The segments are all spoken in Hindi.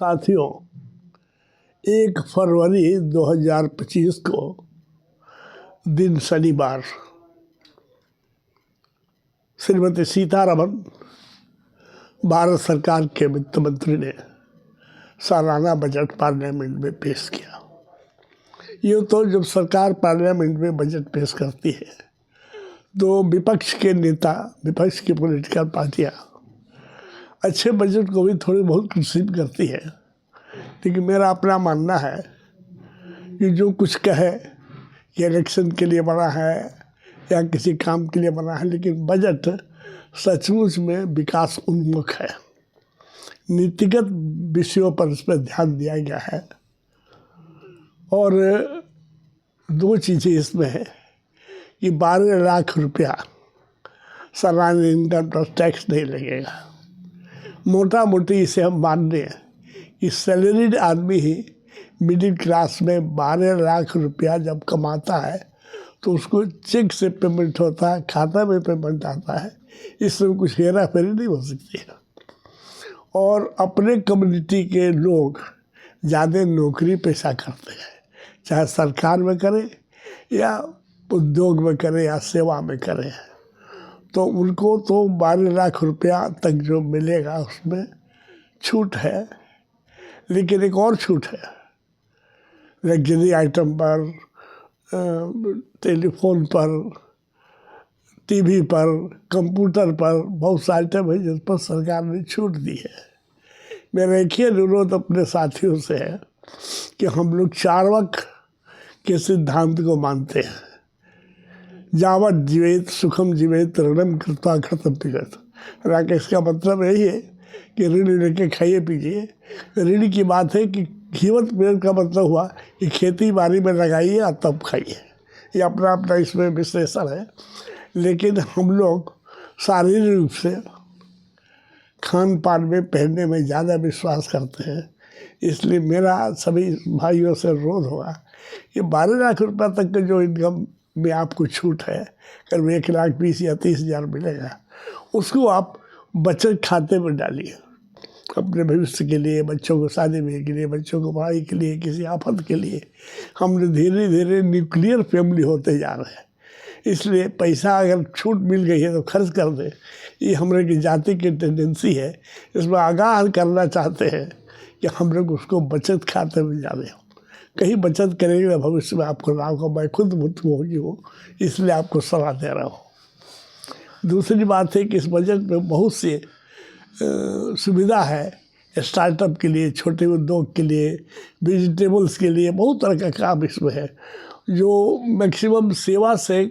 साथियों, 1 फरवरी 2025 को दिन शनिवार श्रीमती सीतारमण भारत सरकार के वित्त मंत्री ने सालाना बजट पार्लियामेंट में पेश किया। यूँ तो जब सरकार पार्लियामेंट में बजट पेश करती है तो विपक्ष के नेता, विपक्ष की पॉलिटिकल पार्टियाँ अच्छे बजट को भी थोड़ी बहुत रिसीव करती है, लेकिन मेरा अपना मानना है कि जो कुछ कहे कि इलेक्शन के लिए बना है या किसी काम के लिए बना है, लेकिन बजट सचमुच में विकास उन्मुख है। नीतिगत विषयों पर इस पर ध्यान दिया गया है और दो चीज़ें इसमें है कि 12 लाख रुपया सालाना इनकम टैक्स नहीं लगेगा। मोटा मोटी इसे हम मान लें कि सैलरीड आदमी ही मिडिल क्लास में 12 लाख रुपया जब कमाता है तो उसको चेक से पेमेंट होता है, खाता में पेमेंट आता है, इसमें कुछ हेरा फेरी नहीं हो सकती है। और अपने कम्युनिटी के लोग ज़्यादा नौकरी पेशा करते हैं, चाहे सरकार में करें या उद्योग में करें या सेवा में करें, तो उनको तो 12 लाख रुपया तक जो मिलेगा उसमें छूट है। लेकिन एक और छूट है, लग्जरी आइटम पर, टेलीफोन पर, टीवी पर, कंप्यूटर पर बहुत से आइटम है जिस पर सरकार ने छूट दी है। मेरा एक ही अनुरोध अपने साथियों से है कि हम लोग चार्वाक के सिद्धांत को मानते हैं, यावत जीवेत सुखम जीवेत ऋणम कृत्वा खत्म पिगत। राकेश का मतलब यही है कि ऋण लेके खाइए पीजिए। ऋण की बात है कि जीवत पेड़ का मतलब हुआ कि खेती बाड़ी में लगाइए और तब खाइए। ये अपना अपना इसमें विश्लेषण है, लेकिन हम लोग शारीरिक रूप से खान पान में, पहनने में ज़्यादा विश्वास करते हैं। इसलिए मेरा सभी भाइयों से अनुरोध होगा कि 12 लाख रुपये तक के जो इनकम में आपको छूट है, करीब 1,20,000 या 30,000 मिलेगा, उसको आप बचत खाते में डालिए अपने भविष्य के लिए, बच्चों को शादी ब्याह के लिए, बच्चों को पढ़ाई के लिए, किसी आफत के लिए। हम धीरे धीरे न्यूक्लियर फैमिली होते जा रहे हैं, इसलिए पैसा अगर छूट मिल गई है तो खर्च कर दे। ये हमारे की जाति की टेंडेंसी है। इसमें आगाह करना चाहते हैं कि हम लोग उसको बचत खाते में डालें। कहीं बचत करेंगे तो भविष्य में आपको लाभ हो। मैं खुद मुक्त होगी वो, इसलिए आपको सलाह दे रहा हूँ। दूसरी बात है कि इस बजट में बहुत सी सुविधा है स्टार्टअप के लिए, छोटे उद्योग के लिए, वेजिटेबल्स के लिए, बहुत तरह का काम इसमें है जो मैक्सिमम सेवा से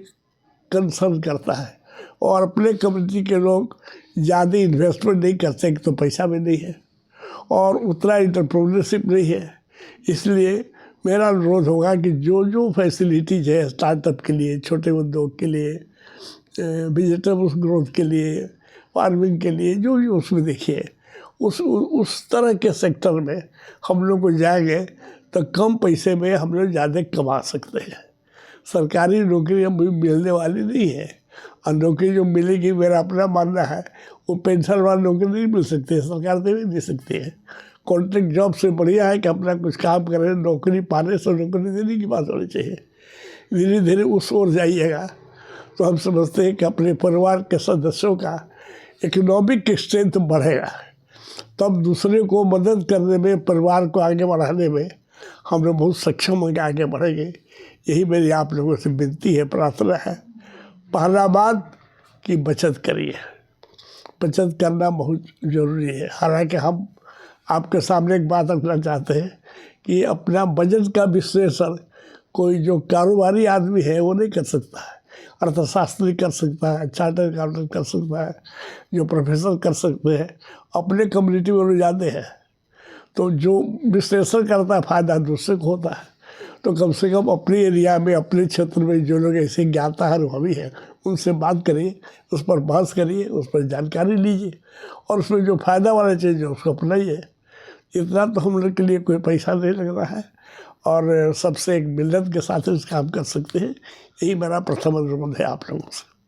कंसर्न करता है। और अपने कम्युनिटी के लोग ज़्यादा इन्वेस्टमेंट नहीं करते, तो पैसा भी नहीं है और उतना एंटरप्रेन्योरशिप नहीं है। इसलिए मेरा अनुरोध होगा कि जो जो फैसिलिटीज़ है स्टार्टअप के लिए, छोटे उद्योग के लिए, वेजिटेबल्स ग्रोथ के लिए, फार्मिंग के लिए, जो भी उसमें देखिए उस तरह के सेक्टर में हम लोग को जाएंगे तो कम पैसे में हम लोग ज़्यादा कमा सकते हैं। सरकारी नौकरी अब मिलने वाली नहीं है, और नौकरी जो मिलेगी, मेरा अपना मानना है, वो पेंशन वाली नौकरी नहीं मिल सकती है, सरकार दे नहीं सकती है। कॉन्ट्रैक्ट जॉब से बढ़िया है कि अपना कुछ काम करें, नौकरी पाने से नौकरी देने की बात होनी चाहिए। धीरे धीरे उस ओर जाइएगा तो हम समझते हैं कि अपने परिवार के सदस्यों का इकोनॉमिक स्ट्रेंथ बढ़ेगा, तब दूसरे को मदद करने में, परिवार को आगे बढ़ाने में हम लोग बहुत सक्षम होंगे, आगे बढ़ेंगे। यही मेरी आप लोगों से विनती है, प्रार्थना है। पहला बात कि बचत करिए, बचत करना बहुत ज़रूरी है। हालांकि हम आपके सामने एक बात रखना चाहते हैं कि अपना बजट का विश्लेषण कोई जो कारोबारी आदमी है वो नहीं कर सकता है। अर्थशास्त्री कर सकता है, चार्टर्ड अकाउंटेंट कर सकता है, जो प्रोफेसर कर सकते हैं। अपने कम्युनिटी में जाते हैं तो जो विश्लेषण करता है फायदा दूसरे को होता है। तो कम से कम अपने एरिया में, अपने क्षेत्र में जो लोग ऐसे ज्ञाता है, अनुभवी हैं, उनसे बात करिए, उस पर बहस करिए, उस पर जानकारी लीजिए और उसमें जो फ़ायदा वाला चीज़ है उसको अपनाइए। इतना तो हम लोग के लिए कोई पैसा नहीं लग रहा है और सबसे एक मिल्लत के साथ इस काम कर सकते हैं। यही मेरा प्रथम अनुरोध है आप लोगों से।